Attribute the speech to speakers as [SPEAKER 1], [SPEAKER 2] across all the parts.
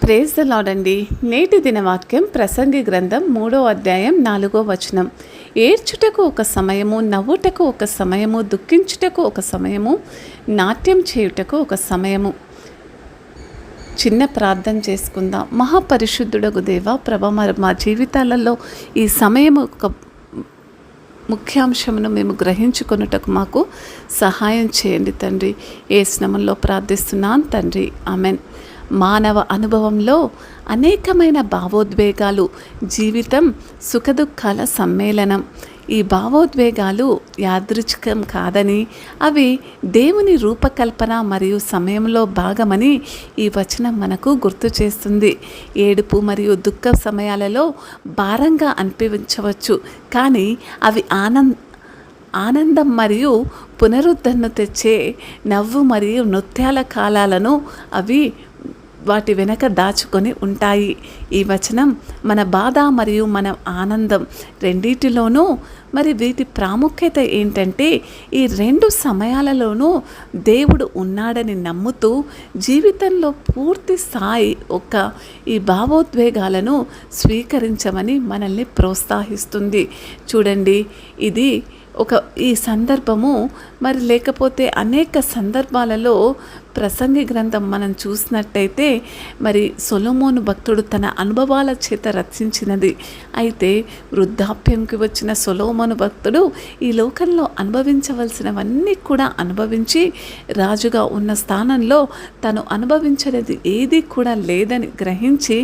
[SPEAKER 1] Praise the lord అండి. నేటి దినవాక్యం ప్రసంగి గ్రంథం 3వ అధ్యాయం 4వ వచనం. ఏడ్చుటకు ఒక సమయము, నవ్వుటకు ఒక సమయము, దుఃఖించుటకు ఒక సమయము, నాట్యం చేయుటకు ఒక సమయము. చిన్న ప్రార్థన చేసుకుందాం. మహాపరిశుద్ధుడగు దేవా, ప్రభ, మా జీవితాలలో ఈ సమయము ఒక ముఖ్యాంశమును మేము గ్రహించుకొనుటకు మాకు సహాయం చేయండి తండ్రి. యేసు నామములో ప్రార్థిస్తున్నాను తండ్రి, ఆమెన్. మానవ అనుభవంలో అనేకమైన భావోద్వేగాలు, జీవితం సుఖదుఖాల సమ్మేళనం. ఈ భావోద్వేగాలు యాదృచ్ఛికం కాదని, అవి దేవుని రూపకల్పన మరియు సమయంలో భాగమని ఈ వచనం మనకు గుర్తు చేస్తుంది. ఏడుపు మరియు దుఃఖ సమయాలలో భారంగా అనిపించవచ్చు, కానీ అవి ఆనందం మరియు పునరుద్ధరణ తెచ్చే నవ్వు మరియు నృత్యాల కాలాలను అవి వాటి వెనక దాచుకొని ఉంటాయి. ఈ వచనం మన బాధ మరియు మన ఆనందం రెండిటిలోనూ మరి వీటి ప్రాముఖ్యత ఏంటంటే, ఈ రెండు సమయాలలోనూ దేవుడు ఉన్నాడని నమ్ముతూ జీవితంలో పూర్తి స్థాయి ఈ భావోద్వేగాలను స్వీకరించమని మనల్ని ప్రోత్సహిస్తుంది. చూడండి, ఇది ఈ సందర్భము మరి లేకపోతే అనేక సందర్భాలలో ప్రసంగి గ్రంథం మనం చూసినట్టయితే మరి సొలొమోను భక్తుడు తన అనుభవాల చేత రచించినది. అయితే వృద్ధాప్యంకి వచ్చిన సొలొమోను భక్తుడు ఈ లోకంలో అనుభవించవలసినవన్నీ కూడా అనుభవించి రాజుగా ఉన్న స్థానంలో తను అనుభవించినది ఏది కూడా లేదని గ్రహించి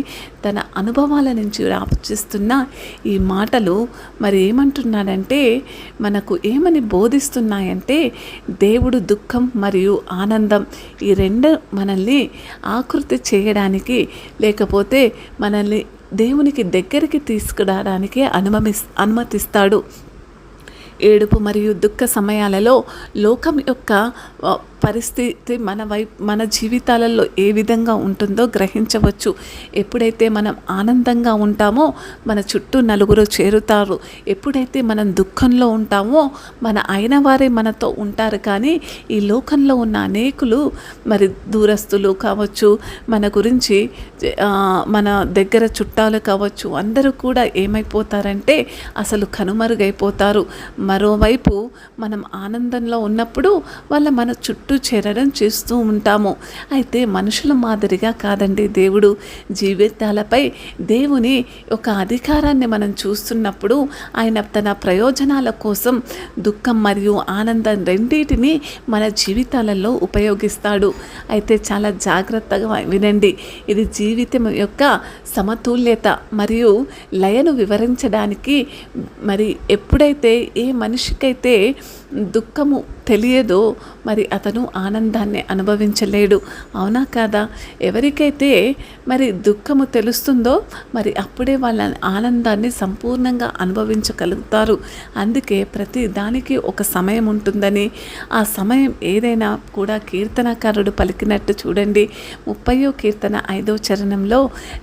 [SPEAKER 1] తన అనుభవాల నుంచి రాచిస్తున్న ఈ మాటలు మరి ఏమంటున్నాడంటే, మనకు ఏమని బోధిస్తున్నాయంటే, దేవుడు దుఃఖం మరియు ఆనందం ఈ రెండు మనల్ని ఆకృతి చేయడానికి, లేకపోతే మనల్ని దేవునికి దగ్గరికి తీసుకురావడానికి అనుమతిస్తాడు. ఏడుపు మరియు దుఃఖ సమయాలలో లోకం యొక్క పరిస్థితి మన జీవితాలలో ఏ విధంగా ఉంటుందో గ్రహించవచ్చు. ఎప్పుడైతే మనం ఆనందంగా ఉంటామో మన చుట్టూ నలుగురు చేరుతారు. ఎప్పుడైతే మనం దుఃఖంలో ఉంటామో మన అయిన వారే మనతో ఉంటారు. కానీ ఈ లోకంలో ఉన్న అనేకులు మరి దూరస్తులు కావచ్చు, మన గురించి మన దగ్గర చుట్టాలు కావచ్చు, అందరూ కూడా ఏమైపోతారంటే అసలు కనుమరుగైపోతారు. మరోవైపు మనం ఆనందంలో ఉన్నప్పుడు మన చుట్టూ చేరడం చేస్తూ ఉంటాము. అయితే మనుషుల మాదిరిగా కాదండి దేవుడు. జీవితాలపై దేవుని ఒక అధికారాన్ని మనం చూస్తున్నప్పుడు ఆయన తన ప్రయోజనాల కోసం దుఃఖం మరియు ఆనందం రెండింటిని మన జీవితాలలో ఉపయోగిస్తాడు. అయితే చాలా జాగ్రత్తగా వినండి. ఇది జీవితం యొక్క సమతుల్యత మరియు లయను వివరించడానికి. మరి ఎప్పుడైతే ఏ మనిషికైతే దుఃఖము తెలియదో మరి అతను ఆనందాన్ని అనుభవించలేడు. అవునా కాదా? ఎవరికైతే మరి దుఃఖము తెలుస్తుందో మరి అప్పుడే వాళ్ళ ఆనందాన్ని సంపూర్ణంగా అనుభవించగలుగుతారు. అందుకే ప్రతి దానికి ఒక సమయం ఉంటుందని, ఆ సమయం ఏదైనా కూడా కీర్తనకారుడు పలికినట్టు చూడండి. 30వ కీర్తన 5వ చరణంలో,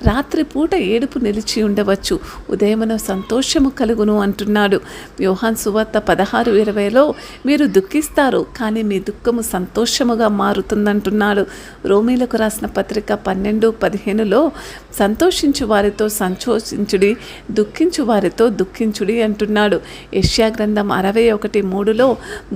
[SPEAKER 1] రాత్రిపూట ఏడుపు నిలిచి ఉండవచ్చు, ఉదయమున సంతోషము కలుగును అంటున్నాడు. యోహాను సువార్త 16:20లో, మీరు దుఃఖిస్తారు కానీ మీ దుఃఖము సంతోషముగా మారుతుందంటున్నాడు. రోమీలకు రాసిన పత్రిక 12:15లో, సంతోషించు వారితో సంతోషించుడి, దుఃఖించు వారితో దుఃఖించుడి అంటున్నాడు. యెషయా గ్రంథం 61:3లో,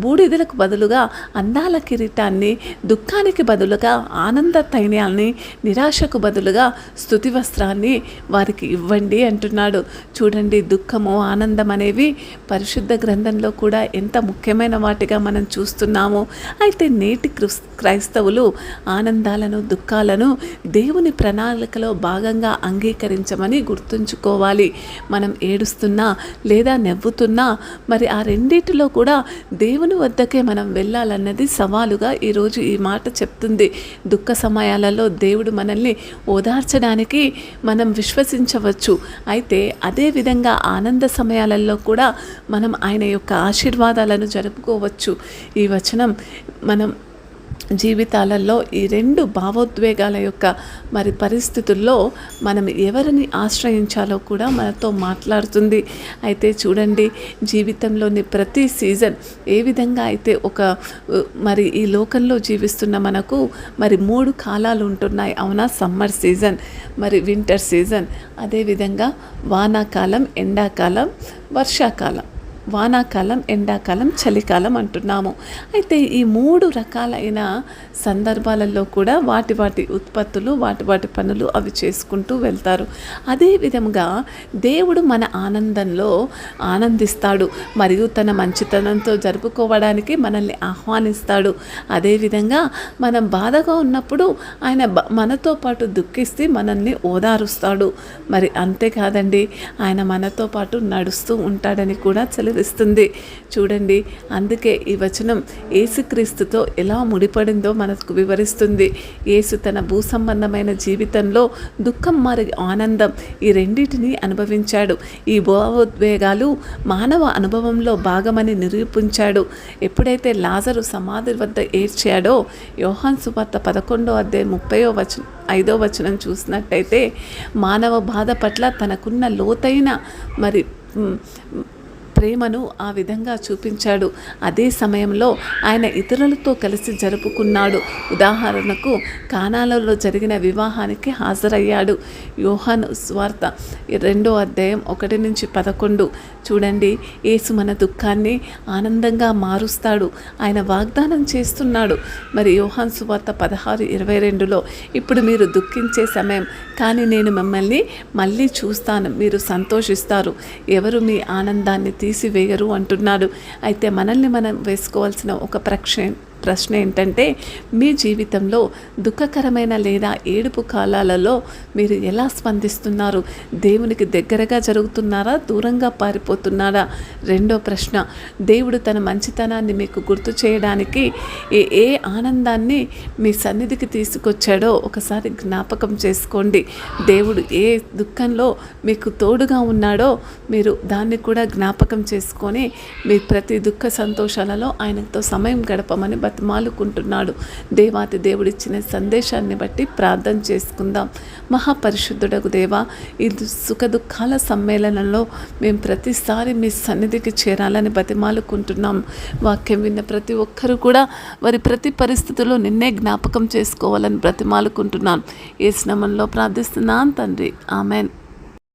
[SPEAKER 1] బూడిదలకు బదులుగా అందాల కిరీటాన్ని, దుఃఖానికి బదులుగా ఆనంద తైన్యాన్ని, నిరాశకు బదులుగా స్తుతి వస్త్రాన్ని వారికి ఇవ్వండి అంటున్నాడు. చూడండి, దుఃఖము ఆనందం అనేవి పరిశుద్ధ గ్రంథంలో కూడా ఎంత ముఖ్యమైన వాటిగా మనం చూస్తున్నాము. అయితే నేటి క్రైస్తవులు ఆనందాలను, దుఃఖాలను దేవుని ప్రణాళికలో భాగంగా అంగీకరించమని గుర్తుంచుకోవాలి. మనం ఏడుస్తున్నా లేదా నవ్వుతున్నా మరి ఆ రెండిటిలో కూడా దేవుని వద్దకే మనం వెళ్ళాలన్నది సవాలుగా ఈరోజు ఈ మాట చెప్తుంది. దుఃఖ సమయాలలో దేవుడు మనల్ని ఓదార్చడానికి మనం విశ్వసించవచ్చు. అయితే అదేవిధంగా ఆనంద సమయాలలో కూడా మనం ఆయన యొక్క ఆశీర్వాదాలను జరుపుకోవచ్చు. ఈ వచనం మనం జీవితాలలో ఈ రెండు భావోద్వేగాల యొక్క మరి పరిస్థితుల్లో మనం ఎవరిని ఆశ్రయించాలో కూడా మనతో మాట్లాడుతుంది. అయితే చూడండి, జీవితంలోని ప్రతి సీజన్ ఏ విధంగా అయితే మరి ఈ లోకంలో జీవిస్తున్న మనకు మరి 3 కాలాలు ఉంటున్నాయి, అవునా? సమ్మర్ సీజన్, మరి వింటర్ సీజన్, అదేవిధంగా వానాకాలం, ఎండాకాలం, వర్షాకాలం. వానాకాలం, ఎండాకాలం, చలికాలం అంటున్నాము. అయితే ఈ 3 రకాలైన సందర్భాలలో కూడా వాటి ఉత్పత్తులు, వాటి పనులు అవి చేసుకుంటూ వెళ్తారు. అదే విధంగా దేవుడు మన ఆనందంలో ఆనందిస్తాడు మరియు తన మంచితనంతో జరుపుకోవడానికి మనల్ని ఆహ్వానిస్తాడు. అదేవిధంగా మనం బాధగా ఉన్నప్పుడు ఆయన మనతో పాటు దుఃఖిస్తే మనల్ని ఓదారుస్తాడు. మరి అంతేకాదండి, ఆయన మనతో పాటు నడుస్తూ ఉంటాడని కూడా ఇస్తుంది. చూడండి, అందుకే ఈ వచనం యేసుక్రీస్తుతో ఎలా ముడిపడిందో మనకు వివరిస్తుంది. యేసు తన భూ సంబంధమైన జీవితంలో దుఃఖం మరియు ఆనందం ఈ రెండింటినీ అనుభవించాడు. ఈ భావోద్వేగాలు మానవ అనుభవంలో భాగమని నిరూపించాడు. ఎప్పుడైతే లాజరు సమాధి వద్ద ఏడ్చాడో, యోహాను సువార్త 11:35 వచనం చూసినట్టయితే, మానవ బాధ పట్ల తనకున్న లోతైన మరి ప్రేమను ఆ విధంగా చూపించాడు. అదే సమయంలో ఆయన ఇతరులతో కలిసి జరుపుకున్నాడు. ఉదాహరణకు కానాలలో జరిగిన వివాహానికి హాజరయ్యాడు. యోహాను సువార్త 2:1-11 చూడండి, యేసు మన దుఃఖాన్ని ఆనందంగా మారుస్తాడు. ఆయన వాగ్దానం చేస్తున్నాడు. మరి యోహాను సువార్త 16:22లో, ఇప్పుడు మీరు దుఃఖించే సమయం, కానీ నేను మిమ్మల్ని మళ్ళీ చూస్తాను, మీరు సంతోషిస్తారు, ఎవరు మీ ఆనందాన్ని తీసివేయరు అంటున్నాడు. అయితే మనల్ని మనం వేసుకోవాల్సిన ఒక ప్రశ్న ఏంటంటే, మీ జీవితంలో దుఃఖకరమైన లేదా ఏడుపు కాలాలలో మీరు ఎలా స్పందిస్తున్నారు? దేవునికి దగ్గరగా జరుగుతున్నారా, దూరంగా పారిపోతున్నారా? రెండో ప్రశ్న, దేవుడు తన మంచితనాన్ని మీకు గుర్తు చేయడానికి ఏ ఆనందాన్ని మీ సన్నిధికి తీసుకొచ్చాడో ఒకసారి జ్ఞాపకం చేసుకోండి. దేవుడు ఏ దుఃఖంలో మీకు తోడుగా ఉన్నాడో మీరు దాన్ని కూడా జ్ఞాపకం చేసుకొని మీ ప్రతి దుఃఖ సంతోషాలలో ఆయనతో సమయం గడపమని బతిమాలుకుంటున్నాడు. దేవాతి దేవుడిచ్చిన సందేశాన్ని బట్టి ప్రార్థన చేసుకుందాం. మహాపరిశుద్ధుడకు దేవా, ఈ సుఖ దుఃఖాల సమ్మేళనంలో మేము ప్రతిసారి మీ సన్నిధికి చేరాలని బతిమాలుకుంటున్నాం. వాక్యం విన్న ప్రతి ఒక్కరూ కూడా వారి ప్రతి పరిస్థితుల్లో నిన్నే జ్ఞాపకం చేసుకోవాలని బ్రతిమాలుకుంటున్నాను. యేసు నామములో ప్రార్థిస్తున్నాను తండ్రి, ఆమెన్.